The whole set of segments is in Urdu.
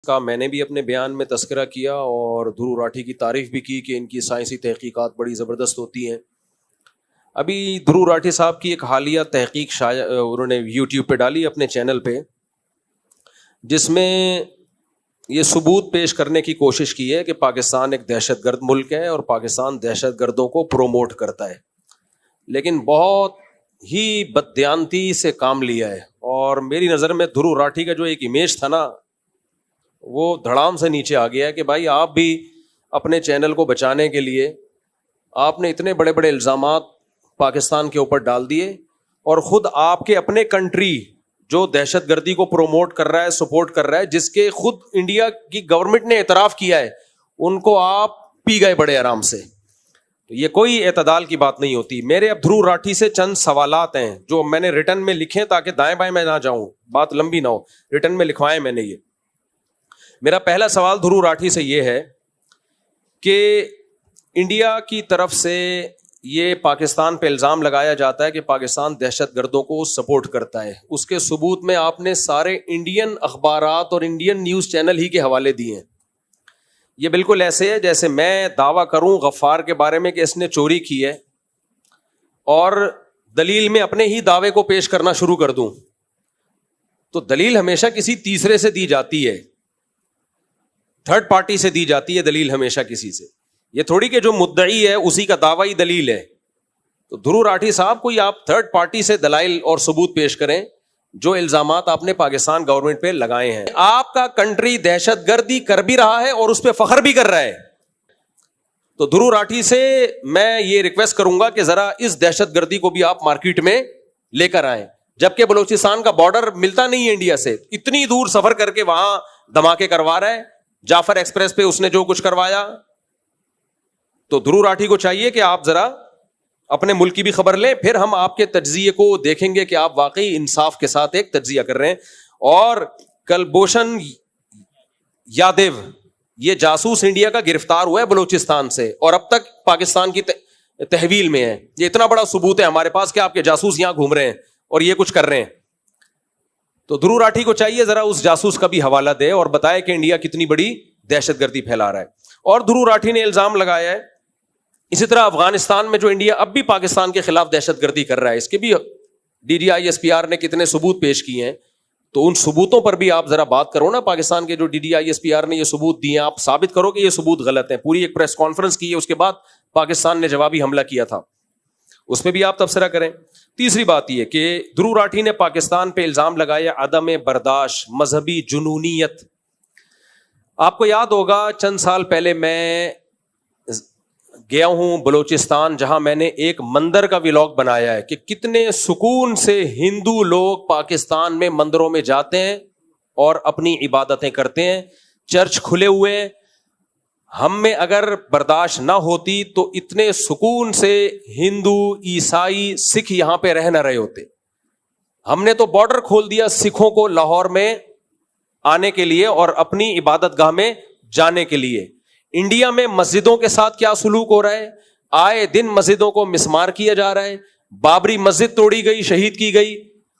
کا میں نے بھی اپنے بیان میں تذکرہ کیا اور دھرو راٹھی کی تعریف بھی کی کہ ان کی سائنسی تحقیقات بڑی زبردست ہوتی ہیں. ابھی دھرو راٹھی صاحب کی ایک حالیہ تحقیق انہوں نے یوٹیوب پہ ڈالی اپنے چینل پہ، جس میں یہ ثبوت پیش کرنے کی کوشش کی ہے کہ پاکستان ایک دہشت گرد ملک ہے اور پاکستان دہشت گردوں کو پروموٹ کرتا ہے، لیکن بہت ہی بددیانتی سے کام لیا ہے. اور میری نظر میں دھرو راٹھی کا جو ایک امیج تھا نا، وہ دھڑام سے نیچے آ گیا ہے کہ بھائی آپ بھی اپنے چینل کو بچانے کے لیے آپ نے اتنے بڑے بڑے الزامات پاکستان کے اوپر ڈال دیے، اور خود آپ کے اپنے کنٹری جو دہشت گردی کو پروموٹ کر رہا ہے، سپورٹ کر رہا ہے، جس کے خود انڈیا کی گورنمنٹ نے اعتراف کیا ہے، ان کو آپ پی گئے بڑے آرام سے. تو یہ کوئی اعتدال کی بات نہیں ہوتی. میرے اب دھرو راٹھی سے چند سوالات ہیں جو میں نے ریٹن میں لکھے تاکہ دائیں بائیں میں نہ جاؤں، بات لمبی نہ ہو، ریٹن میں لکھوائے میں نے. یہ میرا پہلا سوال دھرو راٹھی سے یہ ہے کہ انڈیا کی طرف سے یہ پاکستان پہ الزام لگایا جاتا ہے کہ پاکستان دہشت گردوں کو سپورٹ کرتا ہے. اس کے ثبوت میں آپ نے سارے انڈین اخبارات اور انڈین نیوز چینل ہی کے حوالے دیے ہیں. یہ بالکل ایسے ہے جیسے میں دعویٰ کروں غفار کے بارے میں کہ اس نے چوری کی ہے اور دلیل میں اپنے ہی دعوے کو پیش کرنا شروع کر دوں. تو دلیل ہمیشہ کسی تیسرے سے دی جاتی ہے، تھرڈ پارٹی سے دی جاتی ہے دلیل ہمیشہ کسی سے. یہ تھوڑی کہ جو مدعی ہے اسی کا دعویٰ ہی دلیل ہے. تو دھرو راٹھی صاحب کوئی آپ تھرڈ پارٹی سے دلائل اور ثبوت پیش کریں جو الزامات آپ نے پاکستان گورنمنٹ پہ لگائے ہیں. آپ کا کنٹری دہشت گردی کر بھی رہا ہے اور اس پہ فخر بھی کر رہا ہے. تو دھرو راٹھی سے میں یہ ریکویسٹ کروں گا کہ ذرا اس دہشت گردی کو بھی آپ مارکیٹ میں لے کر آئیں، جبکہ بلوچستان کا بارڈر ملتا نہیں ہے انڈیا سے، اتنی دور سفر کر کے وہاں دھماکے کروا رہا ہے. جعفر ایکسپریس پہ اس نے جو کچھ کروایا. تو دھرو راٹھی کو چاہیے کہ آپ ذرا اپنے ملک کی بھی خبر لیں، پھر ہم آپ کے تجزیے کو دیکھیں گے کہ آپ واقعی انصاف کے ساتھ ایک تجزیہ کر رہے ہیں. اور کلبھوشن یادیو یہ جاسوس انڈیا کا گرفتار ہوا ہے بلوچستان سے اور اب تک پاکستان کی تحویل میں ہے. یہ اتنا بڑا ثبوت ہے ہمارے پاس کہ آپ کے جاسوس یہاں گھوم رہے ہیں اور یہ کچھ کر رہے ہیں. تو دھرو راٹھی کو چاہیے ذرا اس جاسوس کا بھی حوالہ دے اور بتائے کہ انڈیا کتنی بڑی دہشت گردی پھیلا رہا ہے. اور دھرو راٹھی نے الزام لگایا ہے اسی طرح افغانستان میں جو انڈیا اب بھی پاکستان کے خلاف دہشت گردی کر رہا ہے، اس کے بھی DDISPR نے کتنے ثبوت پیش کیے ہیں. تو ان ثبوتوں پر بھی آپ ذرا بات کرو نا. پاکستان کے جو DDISPR نے یہ ثبوت دیے ہیں آپ ثابت کرو کہ یہ ثبوت غلط ہیں. پوری ایک پریس کانفرنس کی ہے، اس کے بعد پاکستان نے جوابی حملہ کیا تھا، اس پہ بھی آپ تبصرہ کریں. تیسری بات یہ کہ دھرو راٹھی نے پاکستان پہ الزام لگایا عدم برداشت، مذہبی جنونیت. آپ کو یاد ہوگا چند سال پہلے میں گیا ہوں بلوچستان، جہاں میں نے ایک مندر کا ولاگ بنایا ہے کہ کتنے سکون سے ہندو لوگ پاکستان میں مندروں میں جاتے ہیں اور اپنی عبادتیں کرتے ہیں، چرچ کھلے ہوئے ہیں. ہم میں اگر برداشت نہ ہوتی تو اتنے سکون سے ہندو، عیسائی، سکھ یہاں پہ رہ نہ رہے ہوتے. ہم نے تو بارڈر کھول دیا سکھوں کو لاہور میں آنے کے لیے اور اپنی عبادت گاہ میں جانے کے لیے. انڈیا میں مسجدوں کے ساتھ کیا سلوک ہو رہا ہے؟ آئے دن مسجدوں کو مسمار کیا جا رہا ہے. بابری مسجد توڑی گئی، شہید کی گئی،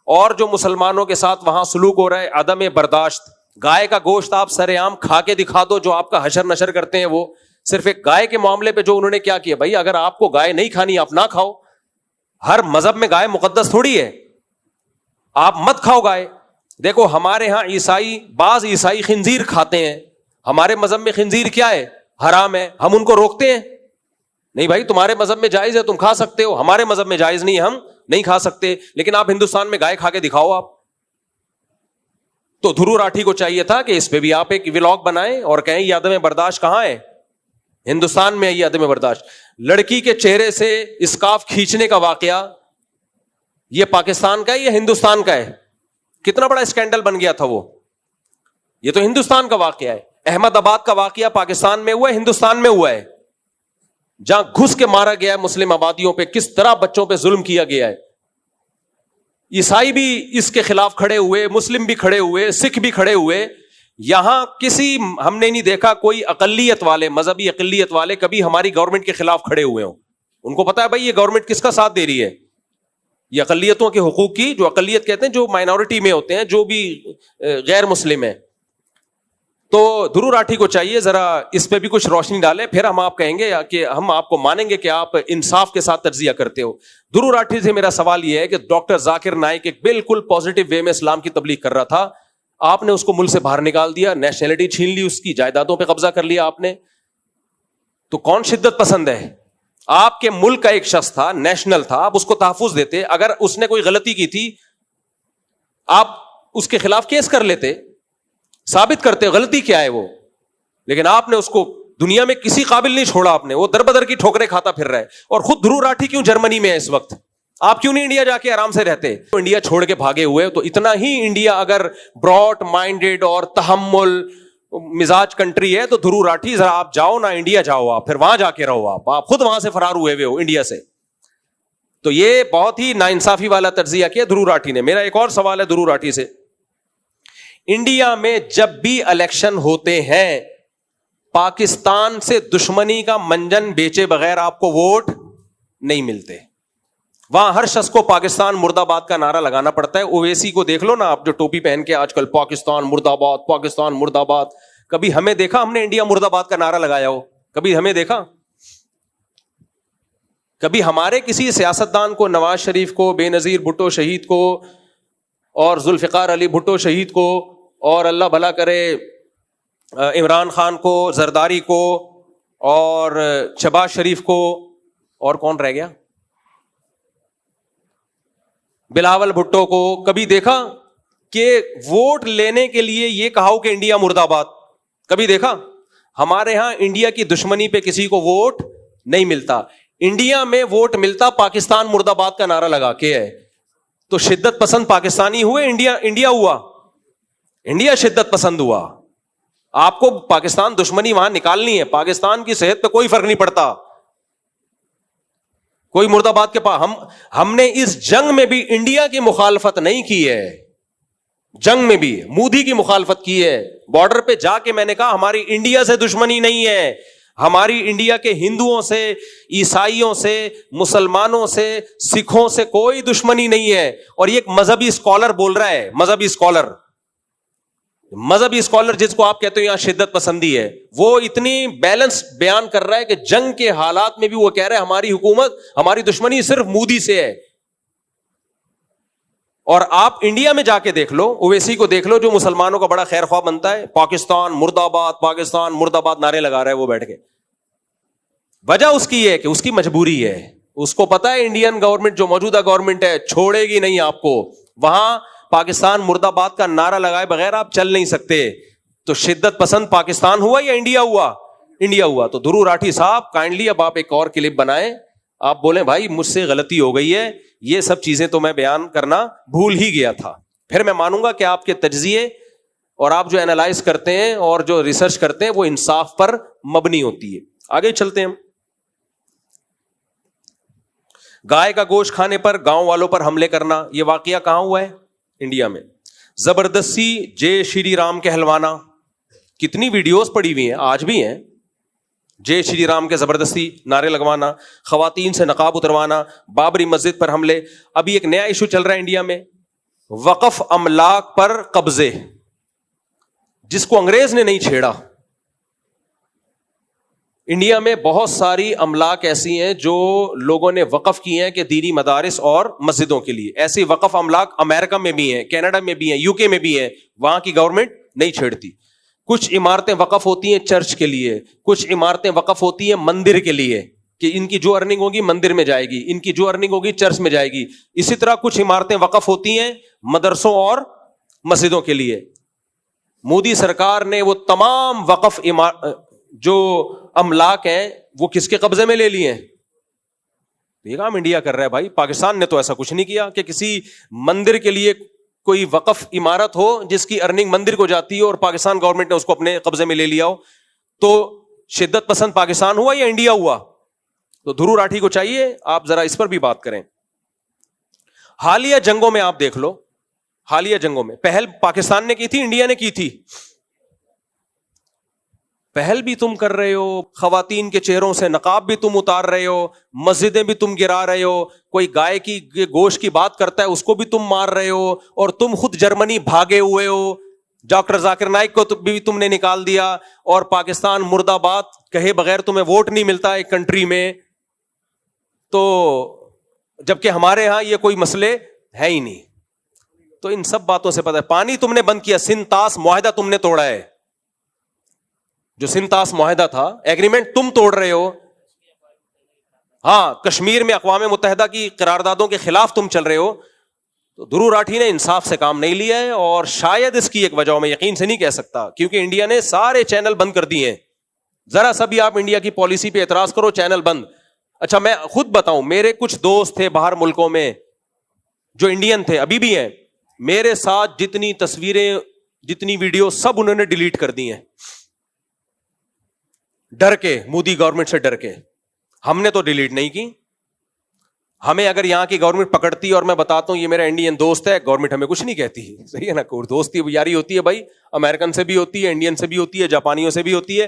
اور جو مسلمانوں کے ساتھ وہاں سلوک ہو رہا ہے عدم برداشت. گائے کا گوشت آپ سر عام کھا کے دکھا دو، جو آپ کا حشر نشر کرتے ہیں وہ صرف ایک گائے کے معاملے پہ جو انہوں نے کیا کیا. بھائی اگر آپ کو گائے نہیں کھانی آپ نہ کھاؤ، ہر مذہب میں گائے مقدس تھوڑی ہے، آپ مت کھاؤ گائے. دیکھو ہمارے ہاں بعض عیسائی خنزیر کھاتے ہیں، ہمارے مذہب میں خنزیر کیا ہے؟ حرام ہے. ہم ان کو روکتے ہیں نہیں بھائی تمہارے مذہب میں جائز ہے تم کھا سکتے ہو، ہمارے مذہب میں جائز نہیں ہے ہم نہیں کھا سکتے. لیکن آپ ہندوستان میں گائے کھا کے دکھاؤ آپ. تو دھرو راٹھی کو چاہیے تھا کہ اس پہ بھی آپ ایک ولاگ بنائیں اور کہیں یہ عدم برداشت کہاں ہے؟ ہندوستان میں یہ عدم برداشت. لڑکی کے چہرے سے اسکارف کھینچنے کا واقعہ یہ پاکستان کا ہے یا ہندوستان کا ہے؟ کتنا بڑا اسکینڈل بن گیا تھا وہ. یہ تو ہندوستان کا واقعہ ہے. احمد آباد کا واقعہ پاکستان میں ہوا ہے، ہندوستان میں ہوا ہے، جہاں گھس کے مارا گیا ہے مسلم آبادیوں پہ، کس طرح بچوں پہ ظلم کیا گیا ہے. عیسائی بھی اس کے خلاف کھڑے ہوئے، مسلم بھی کھڑے ہوئے، سکھ بھی کھڑے ہوئے. یہاں ہم نے نہیں دیکھا کوئی اقلیت والے، مذہبی اقلیت والے کبھی ہماری گورنمنٹ کے خلاف کھڑے ہوئے ہوں. ان کو پتا ہے بھائی یہ گورنمنٹ کس کا ساتھ دے رہی ہے، یہ اقلیتوں کے حقوق کی، جو اقلیت کہتے ہیں جو مائنورٹی میں ہوتے ہیں، جو بھی غیر مسلم ہیں. تو دھرو راٹھی کو چاہیے ذرا اس پہ بھی کچھ روشنی ڈالے, پھر ہم آپ کہیں گے کہ ہم آپ کو مانیں گے کہ آپ انصاف کے ساتھ تجزیہ کرتے ہو. دھرو راٹھی سے میرا سوال یہ ہے کہ ڈاکٹر ذاکر نائک ایک بالکل پازیٹو وے میں اسلام کی تبلیغ کر رہا تھا, آپ نے اس کو ملک سے باہر نکال دیا, نیشنلٹی چھین لی, اس کی جائیدادوں پہ قبضہ کر لیا آپ نے. تو کون شدت پسند ہے؟ آپ کے ملک کا ایک شخص تھا, نیشنل تھا, آپ اس کو تحفظ دیتے. اگر اس نے کوئی غلطی کی تھی آپ اس کے خلاف کیس کر لیتے, ثابت کرتے غلطی کیا ہے وہ, لیکن آپ نے اس کو دنیا میں کسی قابل نہیں چھوڑا. آپ نے وہ در بدر کی ٹھوکریں کھاتا پھر رہا ہے. اور خود دھرو راٹھی کیوں جرمنی میں ہے اس وقت؟ آپ کیوں نہیں انڈیا جا کے آرام سے رہتے؟ انڈیا چھوڑ کے بھاگے ہوئے. تو اتنا ہی انڈیا اگر براڈ مائنڈیڈ اور تحمل مزاج کنٹری ہے تو دھرو راٹھی ذرا آپ جاؤ نا, انڈیا جاؤ, آپ پھر وہاں جا کے رہو. آپ خود وہاں سے فرار ہوئے ہو انڈیا سے. تو یہ بہت ہی ناانصافی والا تجزیہ کیا دھرو راٹھی نے. میرا ایک اور سوال ہے دھرو راٹھی سے, انڈیا میں جب بھی الیکشن ہوتے ہیں پاکستان سے دشمنی کا منجن بیچے بغیر آپ کو ووٹ نہیں ملتے. وہاں ہر شخص کو پاکستان مرد آباد کا نعرہ لگانا پڑتا ہے. اویسی کو دیکھ لو نا آپ, جو ٹوپی پہن کے آج کل پاکستان مرد آباد, پاکستان مرد آباد. کبھی ہمیں دیکھا ہم نے انڈیا مرد آباد کا نعرہ لگایا ہو؟ کبھی ہمیں دیکھا؟ کبھی ہمارے کسی سیاستدان کو, نواز شریف کو, بے نظیر بھٹو شہید کو, اور ذوالفقار علی بھٹو شہید کو, اور اللہ بھلا کرے عمران خان کو, زرداری کو, اور شہباز شریف کو, اور کون رہ گیا, بلاول بھٹو کو, کبھی دیکھا کہ ووٹ لینے کے لیے یہ کہا ہو کہ انڈیا مرد آباد؟ کبھی دیکھا؟ ہمارے ہاں انڈیا کی دشمنی پہ کسی کو ووٹ نہیں ملتا. انڈیا میں ووٹ ملتا پاکستان مرد آباد کا نعرہ لگا کے ہے. تو شدت پسند پاکستانی ہوئے, انڈیا ہوا, انڈیا شدت پسند ہوا. آپ کو پاکستان دشمنی وہاں نکالنی ہے, پاکستان کی صحت پہ کوئی فرق نہیں پڑتا, کوئی مرد آباد کے پاس. ہم نے اس جنگ میں بھی انڈیا کی مخالفت نہیں کی ہے, جنگ میں بھی مودی کی مخالفت کی ہے. بارڈر پہ جا کے میں نے کہا ہماری انڈیا سے دشمنی نہیں ہے, ہماری انڈیا کے ہندوؤں سے, عیسائیوں سے, مسلمانوں سے, سکھوں سے کوئی دشمنی نہیں ہے. اور یہ ایک مذہبی اسکالر بول رہا ہے, مذہبی اسکالر جس کو آپ کہتے ہو یہاں شدت پسندی ہے, وہ اتنی بیلنس بیان کر رہا ہے کہ جنگ کے حالات میں بھی وہ کہہ رہا ہے ہماری حکومت, ہماری دشمنی صرف مودی سے ہے. اور آپ انڈیا میں جا کے دیکھ لو, اویسی کو دیکھ لو جو مسلمانوں کا بڑا خیر خواہ بنتا ہے, پاکستان مرد آباد, پاکستان مرد آباد نعرے لگا رہا ہے وہ بیٹھ کے. وجہ اس کی ہے کہ اس کی مجبوری ہے, اس کو پتا ہے انڈین گورنمنٹ جو موجودہ گورنمنٹ ہے چھوڑے گی نہیں آپ کو, وہاں پاکستان مرد آباد کا نعرہ لگائے بغیر آپ چل نہیں سکتے. تو شدت پسند پاکستان ہوا یا انڈیا ہوا؟ انڈیا ہوا. تو دھرو راٹھی صاحب کائنڈلی اب آپ ایک اور کلپ بنائیں, آپ بولیں بھائی مجھ سے غلطی ہو گئی ہے, یہ سب چیزیں تو میں بیان کرنا بھول ہی گیا تھا. پھر میں مانوں گا کہ آپ کے تجزیے اور آپ جو اینالائز کرتے ہیں اور جو ریسرچ کرتے ہیں وہ انصاف پر مبنی ہوتی ہے. آگے چلتے ہیں. گائے کا گوشت کھانے پر گاؤں والوں پر حملے کرنا, یہ واقعہ کہاں ہوا ہے؟ انڈیا میں. زبردستی جے شری رام کہلوانا, کتنی ویڈیوز پڑی ہوئی ہیں, آج بھی ہیں. جے شری رام کے زبردستی نعرے لگوانا, خواتین سے نقاب اتروانا, بابری مسجد پر حملے. ابھی ایک نیا ایشو چل رہا ہے انڈیا میں, وقف املاک پر قبضے, جس کو انگریز نے نہیں چھیڑا. انڈیا میں بہت ساری املاک ایسی ہیں جو لوگوں نے وقف کی ہیں کہ دینی مدارس اور مسجدوں کے لیے. ایسی وقف املاک امریکہ میں بھی ہیں, کینیڈا میں بھی ہیں, یو کے میں بھی ہیں, وہاں کی گورنمنٹ نہیں چھیڑتی. کچھ عمارتیں وقف ہوتی ہیں چرچ کے لیے, کچھ عمارتیں وقف ہوتی ہیں مندر کے لیے کہ ان کی جو ارننگ ہوگی مندر میں جائے گی, ان کی جو ارننگ ہوگی چرچ میں جائے گی. اسی طرح کچھ عمارتیں وقف ہوتی ہیں مدرسوں اور مسجدوں کے لیے. مودی سرکار نے وہ تمام وقف جو املاک ہیں وہ کس کے قبضے میں لے لیے ہیں؟ یہ کام انڈیا کر رہا ہے بھائی. پاکستان نے تو ایسا کچھ نہیں کیا کہ کسی مندر کے لیے کوئی وقف عمارت ہو جس کی ارننگ مندر کو جاتی ہے اور پاکستان گورنمنٹ نے اس کو اپنے قبضے میں لے لیا ہو. تو شدت پسند پاکستان ہوا یا انڈیا ہوا؟ تو دھرو راٹھی کو چاہیے آپ ذرا اس پر بھی بات کریں. حالیہ جنگوں میں آپ دیکھ لو, حالیہ جنگوں میں پہل پاکستان نے کی تھی, انڈیا نے کی تھی. پہل بھی تم کر رہے ہو, خواتین کے چہروں سے نقاب بھی تم اتار رہے ہو, مسجدیں بھی تم گرا رہے ہو, کوئی گائے کی گوشت کی بات کرتا ہے اس کو بھی تم مار رہے ہو, اور تم خود جرمنی بھاگے ہوئے ہو. ڈاکٹر ذاکر نائک کو بھی تم نے نکال دیا, اور پاکستان مرد آباد کہے بغیر تمہیں ووٹ نہیں ملتا ایک کنٹری میں, تو جبکہ ہمارے ہاں یہ کوئی مسئلے ہے ہی نہیں. تو ان سب باتوں سے پتہ ہے. پانی تم نے بند کیا, سنتاس معاہدہ تم نے توڑا ہے, جو سنتاس معاہدہ تھا ایگریمنٹ تم توڑ رہے ہو. ہاں, کشمیر میں اقوام متحدہ کی قراردادوں کے خلاف تم چل رہے ہو. تو دھرو راٹھی نے انصاف سے کام نہیں لیا ہے, اور شاید اس کی ایک وجہ میں یقین سے نہیں کہہ سکتا, کیونکہ انڈیا نے سارے چینل بند کر دیے ہیں. ذرا سا بھی آپ انڈیا کی پالیسی پہ اعتراض کرو, چینل بند. اچھا میں خود بتاؤں, میرے کچھ دوست تھے باہر ملکوں میں جو انڈین تھے, ابھی بھی ہیں, میرے ساتھ جتنی تصویریں جتنی ویڈیو سب انہوں نے ڈیلیٹ کر دی ہیں, ڈر کے, مودی گورنمنٹ سے ڈر کے. ہم نے تو ڈیلیٹ نہیں کی. ہمیں اگر یہاں کی گورنمنٹ پکڑتی اور میں بتاتا ہوں یہ میرا انڈین دوست ہے, گورنمنٹ ہمیں کچھ نہیں کہتی, صحیح ہے نا. دوستی یاری ہوتی ہے بھائی, امریکن سے بھی ہوتی ہے, انڈین سے بھی ہوتی ہے, جاپانیوں سے بھی ہوتی ہے.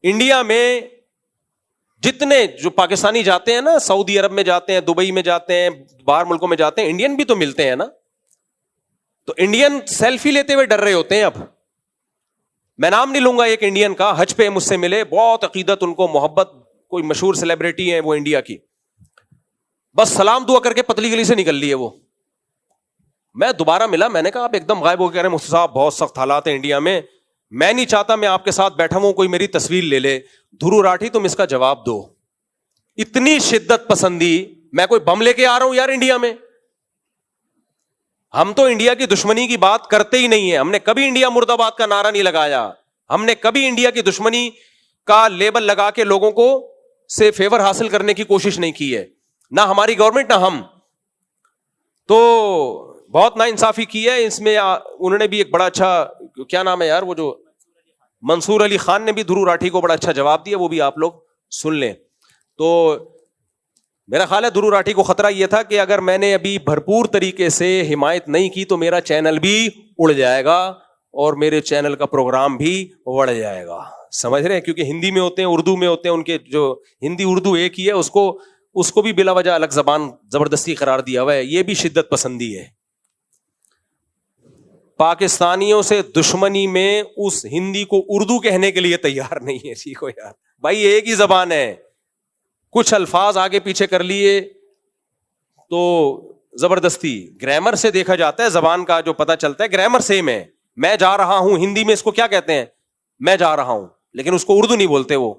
انڈیا میں جتنے جو پاکستانی جاتے ہیں نا, سعودی عرب میں جاتے ہیں, دبئی میں جاتے ہیں, باہر ملکوں میں جاتے ہیں, انڈین بھی تو ملتے ہیں نا. تو انڈین سیلفی لیتے ہوئے ڈر رہے ہوتے ہیں. اب میں نام نہیں لوں گا ایک انڈین کا, حج پہ مجھ سے ملے, بہت عقیدت ان کو, محبت, کوئی مشہور سیلیبریٹی ہے وہ انڈیا کی, بس سلام دعا کر کے پتلی گلی سے نکل لیے وہ. میں دوبارہ ملا, میں نے کہا آپ ایک دم غائب ہو کے کہہ رہے ہیں مفتی صاحب بہت سخت حالات ہیں انڈیا میں, میں نہیں چاہتا میں آپ کے ساتھ بیٹھا ہوں کوئی میری تصویر لے لے. دھرو راٹھی تم اس کا جواب دو. اتنی شدت پسندی, میں کوئی بم لے کے آ رہا ہوں یار انڈیا میں؟ ہم تو انڈیا کی دشمنی کی بات کرتے ہی نہیں ہے. ہم نے کبھی انڈیا مرد آباد کا نعرہ نہیں لگایا. ہم نے کبھی انڈیا کی دشمنی کا لیبل لگا کے لوگوں کو سے فیور حاصل کرنے کی کوشش نہیں کی ہے, نہ ہماری گورنمنٹ نہ ہم. تو بہت نا انصافی کی ہے اس میں. انہوں نے بھی ایک بڑا اچھا, کیا نام ہے یار وہ جو منصور علی خان نے بھی دھرو راٹھی کو بڑا اچھا جواب دیا, وہ بھی آپ لوگ سن لیں. تو میرا خیال ہے دھرو راٹھی کو خطرہ یہ تھا کہ اگر میں نے ابھی بھرپور طریقے سے حمایت نہیں کی تو میرا چینل بھی اڑ جائے گا اور میرے چینل کا پروگرام بھی اڑ جائے گا. سمجھ رہے ہیں, کیونکہ ہندی میں ہوتے ہیں, اردو میں ہوتے ہیں, ان کے جو ہندی اردو ایک ہی ہے, اس کو بھی بلا وجہ الگ زبان زبردستی قرار دیا ہوا ہے. یہ بھی شدت پسندی ہے. پاکستانیوں سے دشمنی میں اس ہندی کو اردو کہنے کے لیے تیار نہیں ہے. سیکھو یار بھائی, ایک ہی زبان ہے, کچھ الفاظ آگے پیچھے کر لیے تو زبردستی. گرامر سے دیکھا جاتا ہے, زبان کا جو پتہ چلتا ہے گرامر سیم ہے. میں جا رہا ہوں ہندی میں اس کو کیا کہتے ہیں, میں جا رہا ہوں, لیکن اس کو اردو نہیں بولتے. وہ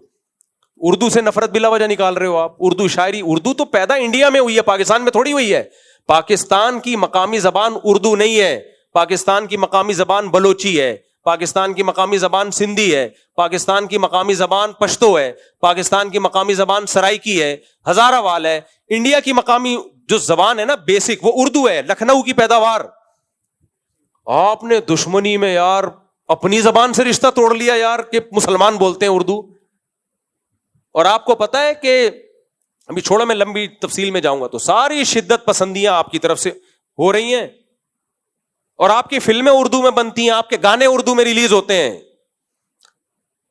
اردو سے نفرت بلا وجہ نکال رہے ہو آپ. اردو شاعری, اردو تو پیدا انڈیا میں ہوئی ہے, پاکستان میں تھوڑی ہوئی ہے. پاکستان کی مقامی زبان اردو نہیں ہے, پاکستان کی مقامی زبان بلوچی ہے, پاکستان کی مقامی زبان سندھی ہے, پاکستان کی مقامی زبان پشتو ہے, پاکستان کی مقامی زبان سرائکی ہے, ہزارہ وال ہے. انڈیا کی مقامی جو زبان ہے نا بیسک, وہ اردو ہے, لکھنؤ کی پیداوار. آپ نے دشمنی میں یار اپنی زبان سے رشتہ توڑ لیا یار کہ مسلمان بولتے ہیں اردو. اور آپ کو پتا ہے کہ ابھی چھوڑا, میں لمبی تفصیل میں جاؤں گا تو ساری شدت پسندیاں آپ کی طرف سے ہو رہی ہیں, اور آپ کی فلمیں اردو میں بنتی ہیں, آپ کے گانے اردو میں ریلیز ہوتے ہیں.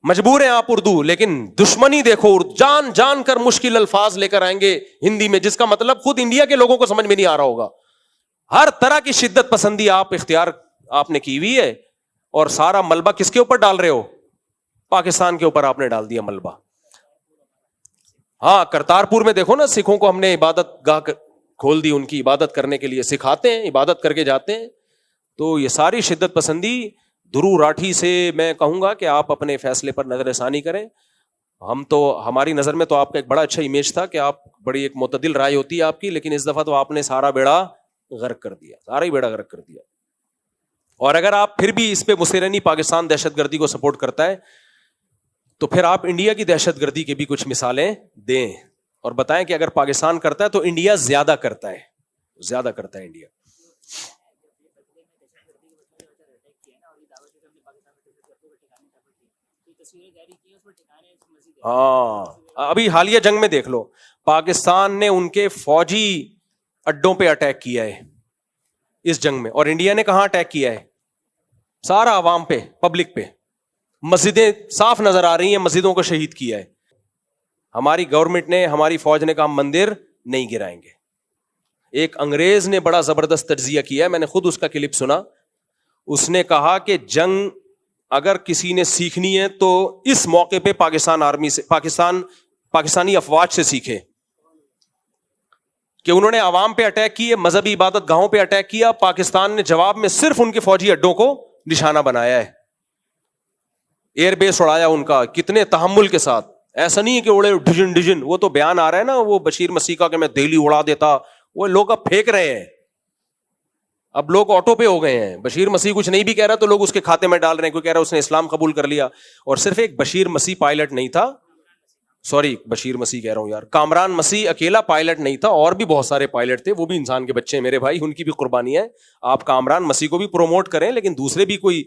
مجبور ہیں آپ اردو, لیکن دشمنی دیکھو, جان جان کر مشکل الفاظ لے کر آئیں گے ہندی میں, جس کا مطلب خود انڈیا کے لوگوں کو سمجھ میں نہیں آ رہا ہوگا. ہر طرح کی شدت پسندی آپ اختیار آپ نے کی ہوئی ہے, اور سارا ملبہ کس کے اوپر ڈال رہے ہو, پاکستان کے اوپر آپ نے ڈال دیا ملبہ. ہاں, کرتارپور میں دیکھو نا, سکھوں کو ہم نے عبادت گاہ کھول دی, ان کی عبادت کرنے کے لیے سکھاتے ہیں, عبادت کر کے جاتے ہیں. تو یہ ساری شدت پسندی. دھرو راٹھی سے میں کہوں گا کہ آپ اپنے فیصلے پر نظر ثانی کریں. ہم تو, ہماری نظر میں تو آپ کا ایک بڑا اچھا امیج تھا کہ آپ بڑی ایک معتدل رائے ہوتی ہے آپ کی, لیکن اس دفعہ تو آپ نے سارا بیڑا غرق کر دیا, سارا ہی بیڑا غرق کر دیا. اور اگر آپ پھر بھی اس پہ مسیرنی پاکستان دہشت گردی کو سپورٹ کرتا ہے تو پھر آپ انڈیا کی دہشت گردی کے بھی کچھ مثالیں دیں, اور بتائیں کہ اگر پاکستان کرتا ہے تو انڈیا زیادہ کرتا ہے, زیادہ کرتا ہے انڈیا. ہاں, ابھی حالیہ جنگ میں دیکھ لو, پاکستان نے ان کے فوجی اڈوں پہ اٹیک کیا ہے اس جنگ میں, اور انڈیا نے کہاں اٹیک کیا ہے, سارا عوام پہ, پبلک پہ. مسجدیں صاف نظر آ رہی ہیں, مسجدوں کو شہید کیا ہے. ہماری گورنمنٹ نے, ہماری فوج نے کہا ہم مندر نہیں گرائیں گے. ایک انگریز نے بڑا زبردست تجزیہ کیا ہے, میں نے خود اس کا کلپ سنا. اس نے کہا کہ جنگ اگر کسی نے سیکھنی ہے تو اس موقع پہ پاکستان آرمی سے پاکستانی افواج سے سیکھے، کہ انہوں نے عوام پہ اٹیک کیے، مذہبی عبادت گاہوں پہ اٹیک کیا، پاکستان نے جواب میں صرف ان کے فوجی اڈوں کو نشانہ بنایا ہے، ایئر بیس اڑایا ان کا، کتنے تحمل کے ساتھ. ایسا نہیں ہے کہ اڑے ڈجن ڈجن، وہ تو بیان آ رہا ہے نا وہ بشیر مسیح کا کہ میں دہلی اڑا دیتا، وہ لوگ اب پھینک رہے ہیں، اب لوگ آٹو پہ ہو گئے ہیں. بشیر مسیح کچھ نہیں بھی کہہ رہا تو لوگ اس کے کھاتے میں ڈال رہے ہیں، کوئی کہہ رہا ہے اس نے اسلام قبول کر لیا. اور صرف ایک بشیر مسیح پائلٹ نہیں تھا، سوری بشیر مسیح کہہ رہا ہوں یار، کامران مسیح اکیلا پائلٹ نہیں تھا، اور بھی بہت سارے پائلٹ تھے، وہ بھی انسان کے بچے ہیں میرے بھائی، ان کی بھی قربانی ہے. آپ کامران مسیح کو بھی پروموٹ کریں لیکن دوسرے بھی کوئی.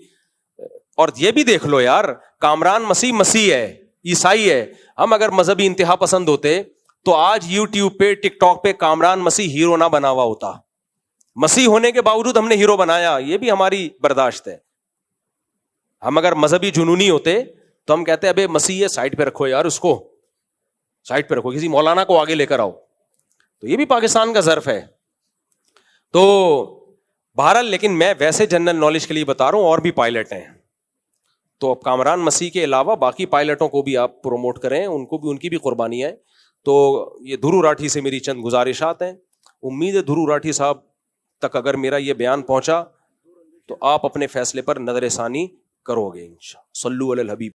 اور یہ بھی دیکھ لو یار، کامران مسیح ہے، عیسائی ہے. ہم اگر مذہبی انتہا پسند ہوتے تو آج یوٹیوب پہ ٹک ٹاک پہ کامران مسیح ہیرو نہ بنا ہوا ہوتا. مسیح ہونے کے باوجود ہم نے ہیرو بنایا، یہ بھی ہماری برداشت ہے. ہم اگر مذہبی جنونی ہوتے تو ہم کہتے ابے مسیح ہے سائڈ پہ رکھو یار، اس کو سائڈ پہ رکھو، کسی مولانا کو آگے لے کر آؤ. تو یہ بھی پاکستان کا ظرف ہے. تو بہرحال لیکن میں ویسے جنرل نالج کے لیے بتا رہا ہوں، اور بھی پائلٹ ہیں، تو اب کامران مسیح کے علاوہ باقی پائلٹوں کو بھی آپ پروموٹ کریں، ان کو بھی، ان کی بھی قربانی ہے. تو یہ دھرو راٹھی سے میری چند گزارشات ہیں. امید ہے دھرو راٹھی صاحب تک اگر میرا یہ بیان پہنچا تو آپ اپنے فیصلے پر نظر ثانی کرو گے انشاءاللہ. صلو علی الحبیب.